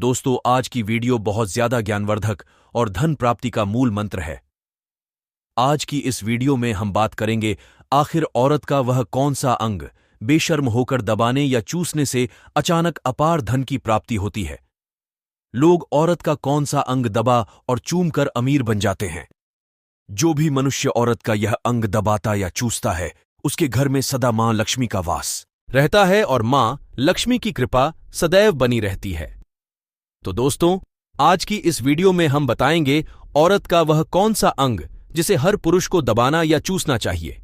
दोस्तों, आज की वीडियो बहुत ज्यादा ज्ञानवर्धक और धन प्राप्ति का मूल मंत्र है। आज की इस वीडियो में हम बात करेंगे आखिर औरत का वह कौन सा अंग बेशर्म होकर दबाने या चूसने से अचानक अपार धन की प्राप्ति होती है। लोग औरत का कौन सा अंग दबा और चूम कर अमीर बन जाते हैं। जो भी मनुष्य औरत का यह अंग दबाता या चूसता है, उसके घर में सदा मां लक्ष्मी का वास रहता है और मां लक्ष्मी की कृपा सदैव बनी रहती है। तो दोस्तों, आज की इस वीडियो में हम बताएंगे औरत का वह कौन सा अंग जिसे हर पुरुष को दबाना या चूसना चाहिए।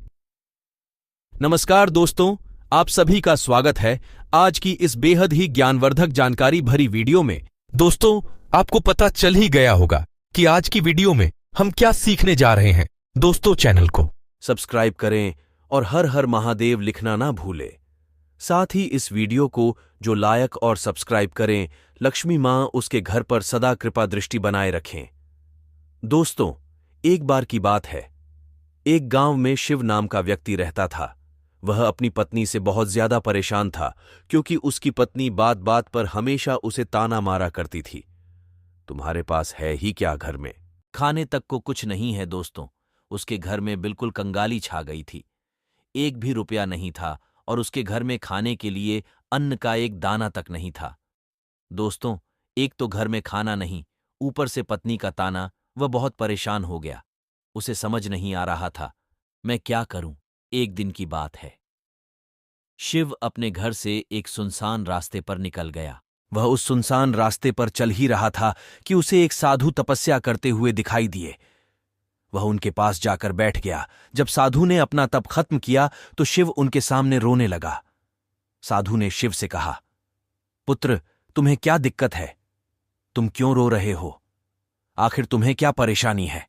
नमस्कार दोस्तों, आप सभी का स्वागत है आज की इस बेहद ही ज्ञानवर्धक जानकारी भरी वीडियो में। दोस्तों, आपको पता चल ही गया होगा कि आज की वीडियो में हम क्या सीखने जा रहे हैं। दोस्तों, चैनल को सब्सक्राइब करें और हर हर महादेव लिखना ना भूलें। साथ ही इस वीडियो को जो लायक और सब्सक्राइब करें, लक्ष्मी मां उसके घर पर सदा कृपा दृष्टि बनाए रखें। दोस्तों, एक बार की बात है, एक गांव में शिव नाम का व्यक्ति रहता था। वह अपनी पत्नी से बहुत ज्यादा परेशान था क्योंकि उसकी पत्नी बात बात पर हमेशा उसे ताना मारा करती थी। तुम्हारे पास है ही क्या घर में? खाने तक को कुछ नहीं है। दोस्तों, उसके घर में बिल्कुल कंगाली छा गई थी। एक भी रुपया नहीं था और उसके घर में खाने के लिए अन्न का एक दाना तक नहीं था। दोस्तों, एक तो घर में खाना नहीं, ऊपर से पत्नी का ताना। वह बहुत परेशान हो गया। उसे समझ नहीं आ रहा था, मैं क्या करूं। एक दिन की बात है, शिव अपने घर से एक सुनसान रास्ते पर निकल गया। वह उस सुनसान रास्ते पर चल ही रहा था कि उसे एक साधु तपस्या करते हुए दिखाई दिए। वह उनके पास जाकर बैठ गया। जब साधु ने अपना तप खत्म किया तो शिव उनके सामने रोने लगा। साधु ने शिव से कहा, पुत्र, तुम्हें क्या दिक्कत है? तुम क्यों रो रहे हो? आखिर तुम्हें क्या परेशानी है?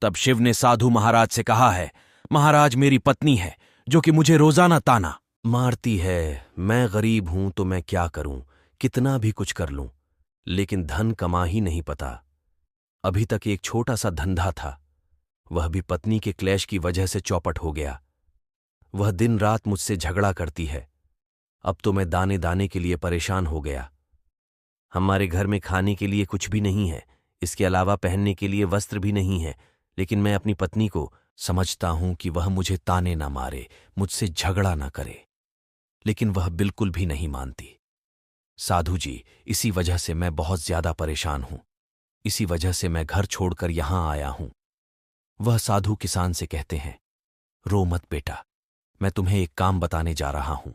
तब शिव ने साधु महाराज से कहा है, महाराज, मेरी पत्नी है जो कि मुझे रोजाना ताना मारती है। मैं गरीब हूं तो मैं क्या करूं, कितना भी कुछ कर लूं, लेकिन धन कमा ही नहीं पता। अभी तक एक छोटा सा धंधा था, वह भी पत्नी के क्लेश की वजह से चौपट हो गया। वह दिन रात मुझसे झगड़ा करती है। अब तो मैं दाने दाने के लिए परेशान हो गया। हमारे घर में खाने के लिए कुछ भी नहीं है, इसके अलावा पहनने के लिए वस्त्र भी नहीं है। लेकिन मैं अपनी पत्नी को समझता हूं कि वह मुझे ताने ना मारे, मुझसे झगड़ा ना करे, लेकिन वह बिल्कुल भी नहीं मानती। साधु जी, इसी वजह से मैं बहुत ज्यादा परेशान हूं। इसी वजह से मैं घर छोड़कर यहां आया हूं। वह साधु किसान से कहते हैं, रो मत बेटा, मैं तुम्हें एक काम बताने जा रहा हूं।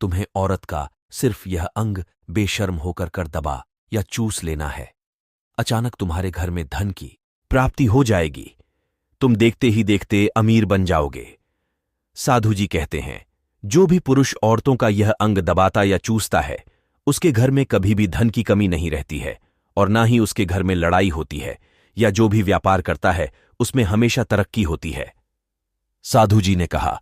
तुम्हें औरत का सिर्फ यह अंग बेशर्म होकर कर दबा या चूस लेना है। अचानक तुम्हारे घर में धन की प्राप्ति हो जाएगी। तुम देखते ही देखते अमीर बन जाओगे। साधु जी कहते हैं, जो भी पुरुष औरतों का यह अंग दबाता या चूसता है, उसके घर में कभी भी धन की कमी नहीं रहती है और ना ही उसके घर में लड़ाई होती है, या जो भी व्यापार करता है उसमें हमेशा तरक्की होती है। साधु जी ने कहा,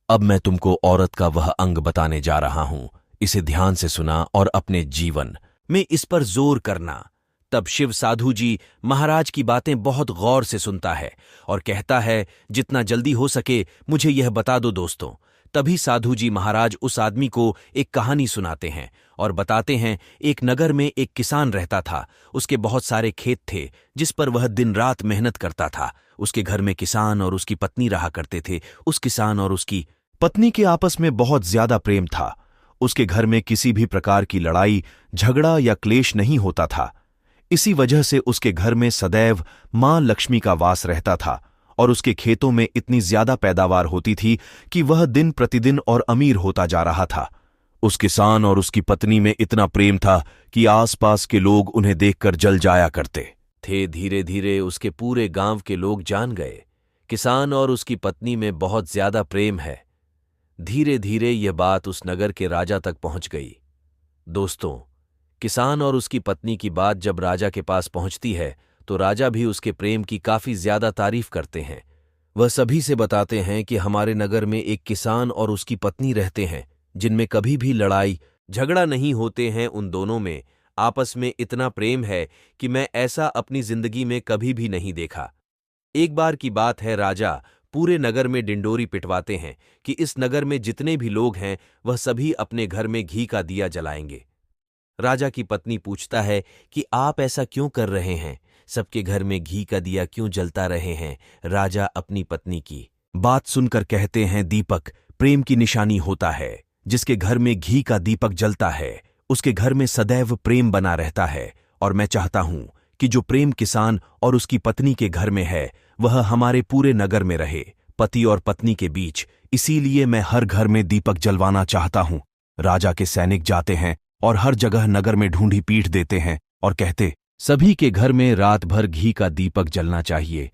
अब मैं तुमको औरत का वह अंग बताने जा रहा हूं। इसे ध्यान से सुना और अपने जीवन में इस पर जोर करना। तब शिव साधु जी महाराज की बातें बहुत गौर से सुनता है और कहता है, जितना जल्दी हो सके मुझे यह बता दो दोस्तों। तभी साधु जी महाराज उस आदमी को एक कहानी सुनाते हैं और बताते हैं, एक नगर में एक किसान रहता था। उसके बहुत सारे खेत थे जिस पर वह दिन रात मेहनत करता था। उसके घर में किसान और उसकी पत्नी रहा करते थे। उस किसान और उसकी पत्नी के आपस में बहुत ज्यादा प्रेम था। उसके घर में किसी भी प्रकार की लड़ाई, झगड़ा या क्लेश नहीं होता था। इसी वजह से उसके घर में सदैव मां लक्ष्मी का वास रहता था और उसके खेतों में इतनी ज्यादा पैदावार होती थी कि वह दिन प्रतिदिन और अमीर होता जा रहा था। उस किसान और उसकी पत्नी में इतना प्रेम था कि आसपास के लोग उन्हें देखकर जल जाया करते थे। धीरे धीरे उसके पूरे गांव के लोग जान गए, किसान और उसकी पत्नी में बहुत ज्यादा प्रेम है। धीरे धीरे यह बात उस नगर के राजा तक पहुंच गई। दोस्तों, किसान और उसकी पत्नी की बात जब राजा के पास पहुंचती है तो राजा भी उसके प्रेम की काफी ज्यादा तारीफ करते हैं। वह सभी से बताते हैं कि हमारे नगर में एक किसान और उसकी पत्नी रहते हैं जिनमें कभी भी लड़ाई झगड़ा नहीं होते हैं। उन दोनों में आपस में इतना प्रेम है कि मैं ऐसा अपनी जिंदगी में कभी भी नहीं देखा। एक बार की बात है, राजा पूरे नगर में डिंडोरी पिटवाते हैं कि इस नगर में जितने भी लोग हैं वह सभी अपने घर में घी का दिया जलाएंगे। राजा की पत्नी पूछता है कि आप ऐसा क्यों कर रहे हैं, सबके घर में घी का दिया क्यों जलता रहे हैं। राजा अपनी पत्नी की बात सुनकर कहते हैं, दीपक प्रेम की निशानी होता है। जिसके घर में घी का दीपक जलता है उसके घर में सदैव प्रेम बना रहता है, और मैं चाहता हूं कि जो प्रेम किसान और उसकी पत्नी के घर में है वह हमारे पूरे नगर में रहे, पति और पत्नी के बीच। इसीलिए मैं हर घर में दीपक जलवाना चाहता हूं। राजा के सैनिक जाते हैं और हर जगह नगर में ढूंढी पीट देते हैं और कहते, सभी के घर में रात भर घी का दीपक जलना चाहिए।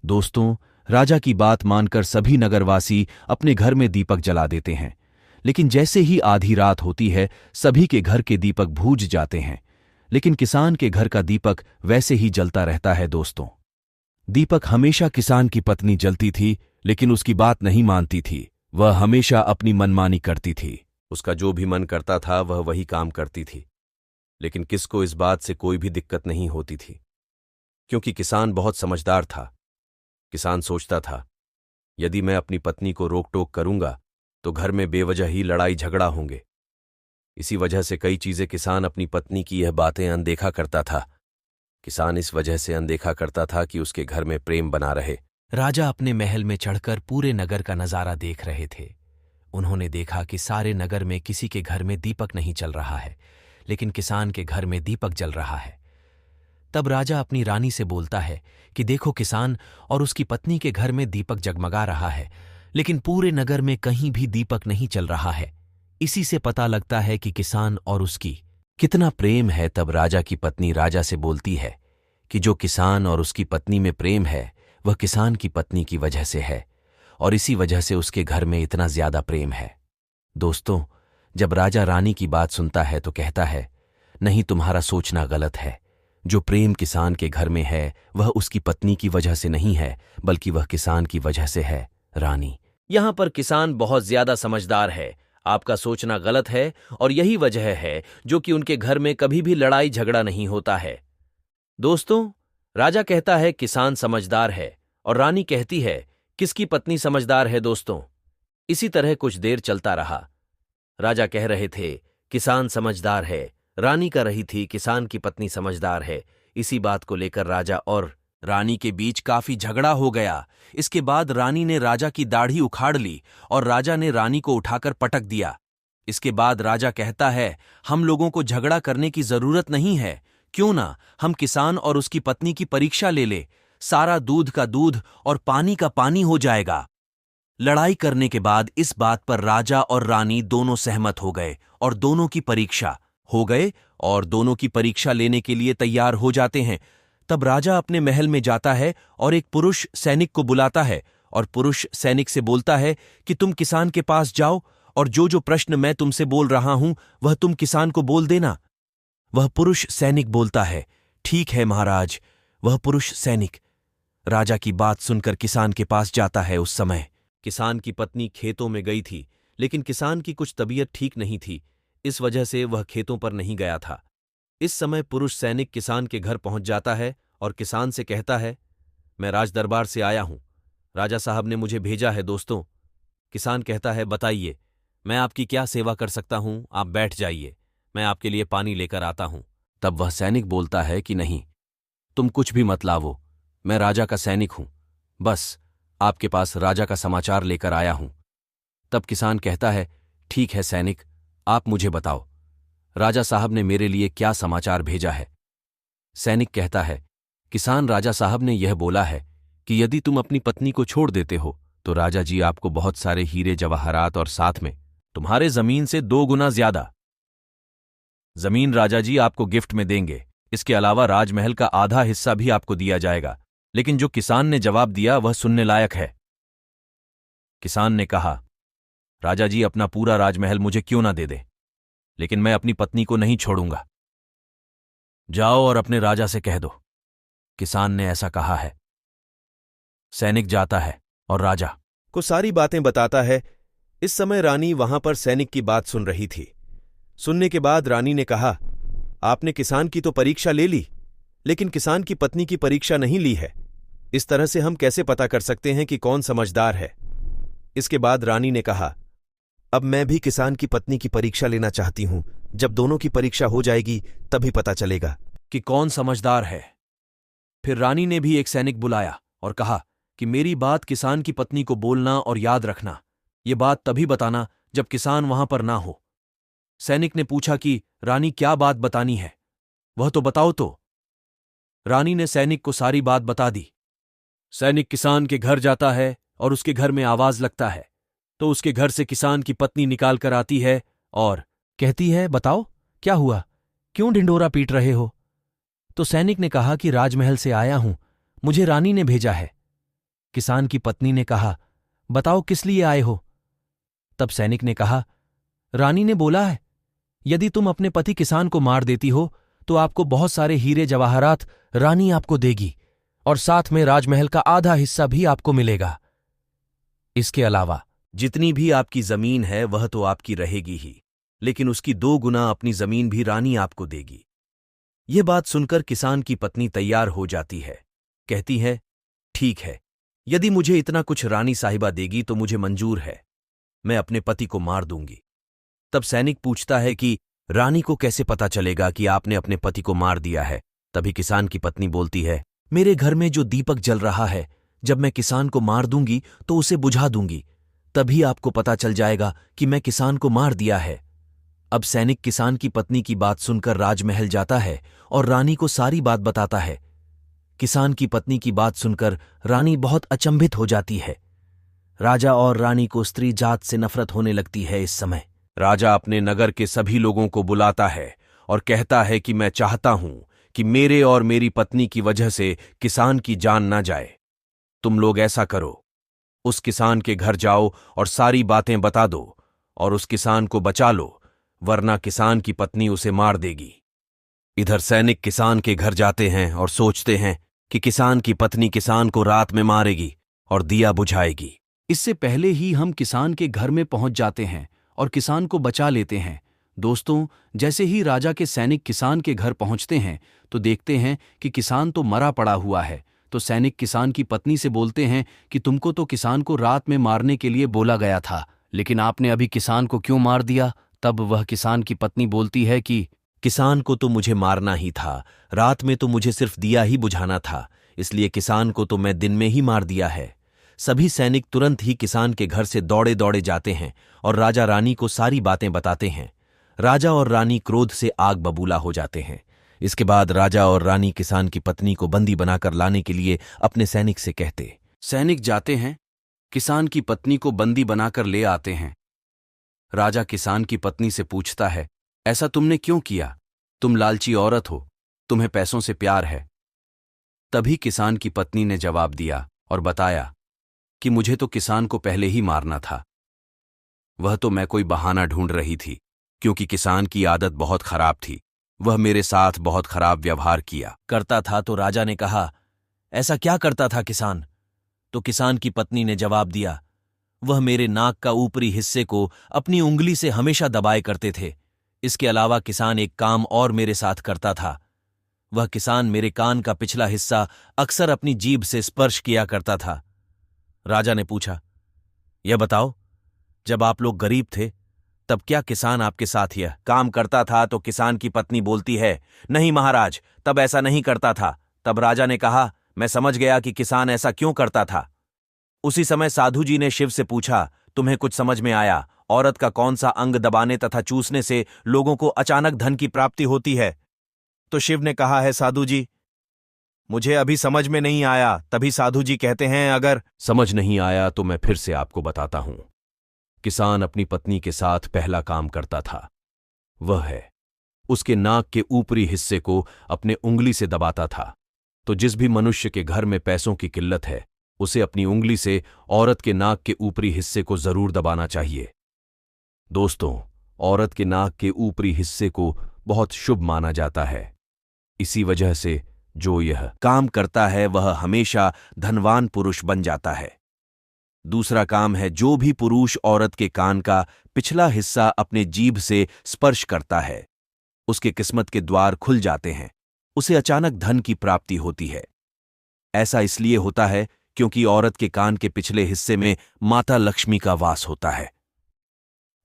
दोस्तों, राजा की बात मानकर सभी नगरवासी अपने घर में दीपक जला देते हैं, लेकिन जैसे ही आधी रात होती है सभी के घर के दीपक बुझ जाते हैं, लेकिन किसान के घर का दीपक वैसे ही जलता रहता है। दोस्तों, दीपक हमेशा किसान की पत्नी जलती थी, लेकिन उसकी बात नहीं मानती थी। वह हमेशा अपनी मनमानी करती थी। उसका जो भी मन करता था वह वही काम करती थी, लेकिन किसको इस बात से कोई भी दिक्कत नहीं होती थी, क्योंकि किसान बहुत समझदार था। किसान सोचता था, यदि मैं अपनी पत्नी को रोक टोक करूंगा तो घर में बेवजह ही लड़ाई झगड़ा होंगे। इसी वजह से कई चीजें किसान अपनी पत्नी की यह बातें अनदेखा करता था। किसान इस वजह से अनदेखा करता था कि उसके घर में प्रेम बना रहे। राजा अपने महल में चढ़कर पूरे नगर का नजारा देख रहे थे। उन्होंने देखा कि सारे नगर में किसी के घर में दीपक नहीं चल रहा है, लेकिन किसान के घर में दीपक जल रहा है। तब राजा अपनी रानी से बोलता है कि देखो, किसान और उसकी पत्नी के घर में दीपक जगमगा रहा है, लेकिन पूरे नगर में कहीं भी दीपक नहीं चल रहा है। इसी से पता लगता है कि किसान और उसकी कितना प्रेम है। तब राजा की पत्नी राजा से बोलती है कि जो किसान और उसकी पत्नी में प्रेम है वह किसान की पत्नी की वजह से है, और इसी वजह से उसके घर में इतना ज्यादा प्रेम है। दोस्तों, जब राजा रानी की बात सुनता है तो कहता है, नहीं, तुम्हारा सोचना गलत है। जो प्रेम किसान के घर में है वह उसकी पत्नी की वजह से नहीं है, बल्कि वह किसान की वजह से है। रानी, यहां पर किसान बहुत ज्यादा समझदार है। आपका सोचना गलत है, और यही वजह है जो कि उनके घर में कभी भी लड़ाई झगड़ा नहीं होता है। दोस्तों, राजा कहता है किसान समझदार है, और रानी कहती है किसकी पत्नी समझदार है। दोस्तों, इसी तरह कुछ देर चलता रहा। राजा कह रहे थे किसान समझदार है, रानी कह रही थी किसान की पत्नी समझदार है। इसी बात को लेकर राजा और रानी के बीच काफी झगड़ा हो गया। इसके बाद रानी ने राजा की दाढ़ी उखाड़ ली और राजा ने रानी को उठाकर पटक दिया। इसके बाद राजा कहता है, हम लोगों को झगड़ा करने की जरूरत नहीं है, क्यों ना हम किसान और उसकी पत्नी की परीक्षा ले ले। सारा दूध का दूध और पानी का पानी हो जाएगा। लड़ाई करने के बाद इस बात पर राजा और रानी दोनों सहमत हो गए और दोनों की परीक्षा हो गए और दोनों की परीक्षा लेने के लिए तैयार हो जाते हैं। तब राजा अपने महल में जाता है और एक पुरुष सैनिक को बुलाता है और पुरुष सैनिक से बोलता है कि तुम किसान के पास जाओ और जो जो प्रश्न मैं तुमसे बोल रहा हूं वह तुम किसान को बोल देना। वह पुरुष सैनिक बोलता है, ठीक है महाराज। वह पुरुष सैनिक राजा की बात सुनकर किसान के पास जाता है। उस समय किसान की पत्नी खेतों में गई थी, लेकिन किसान की कुछ तबीयत ठीक नहीं थी, इस वजह से वह खेतों पर नहीं गया था। इस समय पुरुष सैनिक किसान के घर पहुंच जाता है और किसान से कहता है, मैं राजदरबार से आया हूं, राजा साहब ने मुझे भेजा है। दोस्तों, किसान कहता है, बताइए, मैं आपकी क्या सेवा कर सकता हूं? आप बैठ जाइए, मैं आपके लिए पानी लेकर आता हूं। तब वह सैनिक बोलता है कि नहीं, तुम कुछ भी मत लावो, मैं राजा का सैनिक हूं, बस आपके पास राजा का समाचार लेकर आया हूं। तब किसान कहता है, ठीक है सैनिक, आप मुझे बताओ, राजा साहब ने मेरे लिए क्या समाचार भेजा है? सैनिक कहता है, किसान, राजा साहब ने यह बोला है कि यदि तुम अपनी पत्नी को छोड़ देते हो तो राजा जी आपको बहुत सारे हीरे जवाहरात और साथ में तुम्हारे जमीन से 2 गुना ज्यादा जमीन राजा जी आपको गिफ्ट में देंगे। इसके अलावा राजमहल का आधा हिस्सा भी आपको दिया जाएगा। लेकिन जो किसान ने जवाब दिया वह सुनने लायक है। किसान ने कहा, राजा जी अपना पूरा राजमहल मुझे क्यों ना दे दे, लेकिन मैं अपनी पत्नी को नहीं छोड़ूंगा। जाओ और अपने राजा से कह दो किसान ने ऐसा कहा है। सैनिक जाता है और राजा को सारी बातें बताता है। इस समय रानी वहां पर सैनिक की बात सुन रही थी। सुनने के बाद रानी ने कहा, आपने किसान की तो परीक्षा ले ली, लेकिन किसान की पत्नी की परीक्षा नहीं ली है। इस तरह से हम कैसे पता कर सकते हैं कि कौन समझदार है? इसके बाद रानी ने कहा, अब मैं भी किसान की पत्नी की परीक्षा लेना चाहती हूं। जब दोनों की परीक्षा हो जाएगी तभी पता चलेगा कि कौन समझदार है। फिर रानी ने भी एक सैनिक बुलाया और कहा कि मेरी बात किसान की पत्नी को बोलना और याद रखना। ये बात तभी बताना जब किसान वहां पर ना हो। सैनिक ने पूछा कि रानी क्या बात बतानी है, वह तो बताओ तो। रानी ने सैनिक को सारी बात बता दी। सैनिक किसान के घर जाता है और उसके घर में आवाज लगता है तो उसके घर से किसान की पत्नी निकाल कर आती है और कहती है, बताओ क्या हुआ, क्यों ढिंडोरा पीट रहे हो। तो सैनिक ने कहा कि राजमहल से आया हूं, मुझे रानी ने भेजा है। किसान की पत्नी ने कहा, बताओ किस लिए आए हो। तब सैनिक ने कहा, रानी ने बोला है यदि तुम अपने पति किसान को मार देती हो तो आपको बहुत सारे हीरे जवाहरात रानी आपको देगी और साथ में राजमहल का आधा हिस्सा भी आपको मिलेगा। इसके अलावा जितनी भी आपकी जमीन है वह तो आपकी रहेगी ही, लेकिन उसकी 2 गुना अपनी जमीन भी रानी आपको देगी। ये बात सुनकर किसान की पत्नी तैयार हो जाती है। कहती है, ठीक है, यदि मुझे इतना कुछ रानी साहिबा देगी तो मुझे मंजूर है, मैं अपने पति को मार दूंगी। तब सैनिक पूछता है कि रानी को कैसे पता चलेगा कि आपने अपने पति को मार दिया है। तभी किसान की पत्नी बोलती है, मेरे घर में जो दीपक जल रहा है, जब मैं किसान को मार दूंगी तो उसे बुझा दूंगी, तभी आपको पता चल जाएगा कि मैं किसान को मार दिया है। अब सैनिक किसान की पत्नी की बात सुनकर राजमहल जाता है और रानी को सारी बात बताता है। किसान की पत्नी की बात सुनकर रानी बहुत अचंभित हो जाती है। राजा और रानी को स्त्री जात से नफरत होने लगती है। इस समय राजा अपने नगर के सभी लोगों को बुलाता है और कहता है कि मैं चाहता हूं कि मेरे और मेरी पत्नी की वजह से किसान की जान ना जाए। तुम लोग ऐसा करो, उस किसान के घर जाओ और सारी बातें बता दो और उस किसान को बचा लो, वरना किसान की पत्नी उसे मार देगी। इधर सैनिक किसान के घर जाते हैं और सोचते हैं कि किसान की पत्नी किसान को रात में मारेगी और दिया बुझाएगी। इससे पहले ही हम किसान के घर में पहुंच जाते हैं और किसान को बचा लेते हैं। दोस्तों, जैसे ही राजा के सैनिक किसान के घर पहुंचते हैं तो देखते हैं कि किसान तो मरा पड़ा हुआ है। तो सैनिक किसान की पत्नी से बोलते हैं कि तुमको तो किसान को रात में मारने के लिए बोला गया था, लेकिन आपने अभी किसान को क्यों मार दिया। तब वह किसान की पत्नी बोलती है कि किसान को तो मुझे मारना ही था, रात में तो मुझे सिर्फ दिया ही बुझाना था, इसलिए किसान को तो मैं दिन में ही मार दिया है। सभी सैनिक तुरंत ही किसान के घर से दौड़े दौड़े जाते हैं और राजा रानी को सारी बातें बताते हैं। राजा और रानी क्रोध से आग बबूला हो जाते हैं। इसके बाद राजा और रानी किसान की पत्नी को बंदी बनाकर लाने के लिए अपने सैनिक से कहते। सैनिक जाते हैं, किसान की पत्नी को बंदी बनाकर ले आते हैं। राजा किसान की पत्नी से पूछता है, ऐसा तुमने क्यों किया? तुम लालची औरत हो, तुम्हें पैसों से प्यार है। तभी किसान की पत्नी ने जवाब दिया और बताया कि मुझे तो किसान को पहले ही मारना था। वह तो मैं कोई बहाना ढूंढ रही थी, क्योंकि किसान की आदत बहुत खराब थी। वह मेरे साथ बहुत खराब व्यवहार किया करता था। तो राजा ने कहा, ऐसा क्या करता था किसान? तो किसान की पत्नी ने जवाब दिया, वह मेरे नाक का ऊपरी हिस्से को अपनी उंगली से हमेशा दबाए करते थे। इसके अलावा किसान एक काम और मेरे साथ करता था। वह किसान मेरे कान का पिछला हिस्सा अक्सर अपनी जीभ से स्पर्श किया करता था। राजा ने पूछा, यह बताओ, जब आप लोग गरीब थे तब क्या किसान आपके साथ यह काम करता था? तो किसान की पत्नी बोलती है, नहीं महाराज, तब ऐसा नहीं करता था। तब राजा ने कहा, मैं समझ गया कि किसान ऐसा क्यों करता था। उसी समय साधु जी ने शिव से पूछा, तुम्हें कुछ समझ में आया? औरत का कौन सा अंग दबाने तथा चूसने से लोगों को अचानक धन की प्राप्ति होती है? तो शिव ने कहा है, साधु जी, मुझे अभी समझ में नहीं आया। तभी साधु जी कहते हैं, अगर समझ नहीं आया तो मैं फिर से आपको बताता हूं। किसान अपनी पत्नी के साथ पहला काम करता था, वह है उसके नाक के ऊपरी हिस्से को अपने उंगली से दबाता था। तो जिस भी मनुष्य के घर में पैसों की किल्लत है, उसे अपनी उंगली से औरत के नाक के ऊपरी हिस्से को जरूर दबाना चाहिए। दोस्तों, औरत के नाक के ऊपरी हिस्से को बहुत शुभ माना जाता है। इसी वजह से जो यह काम करता है वह हमेशा धनवान पुरुष बन जाता है। दूसरा काम है, जो भी पुरुष औरत के कान का पिछला हिस्सा अपने जीभ से स्पर्श करता है, उसके किस्मत के द्वार खुल जाते हैं, उसे अचानक धन की प्राप्ति होती है। ऐसा इसलिए होता है क्योंकि औरत के कान के पिछले हिस्से में माता लक्ष्मी का वास होता है।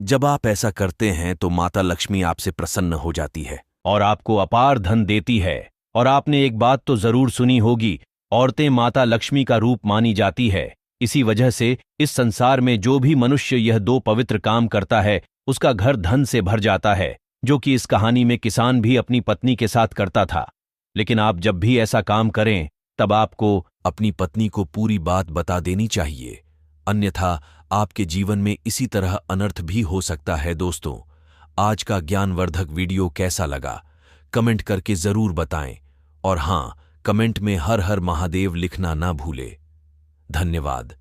जब आप ऐसा करते हैं तो माता लक्ष्मी आपसे प्रसन्न हो जाती है और आपको अपार धन देती है। और आपने एक बात तो जरूर सुनी होगी, औरतें माता लक्ष्मी का रूप मानी जाती है। इसी वजह से इस संसार में जो भी मनुष्य यह दो पवित्र काम करता है उसका घर धन से भर जाता है, जो कि इस कहानी में किसान भी अपनी पत्नी के साथ करता था। लेकिन आप जब भी ऐसा काम करें तब आपको अपनी पत्नी को पूरी बात बता देनी चाहिए, अन्यथा आपके जीवन में इसी तरह अनर्थ भी हो सकता है। दोस्तों, आज का ज्ञानवर्धक वीडियो कैसा लगा कमेंट करके जरूर बताएं, और हां, कमेंट में हर हर महादेव लिखना ना भूले। धन्यवाद।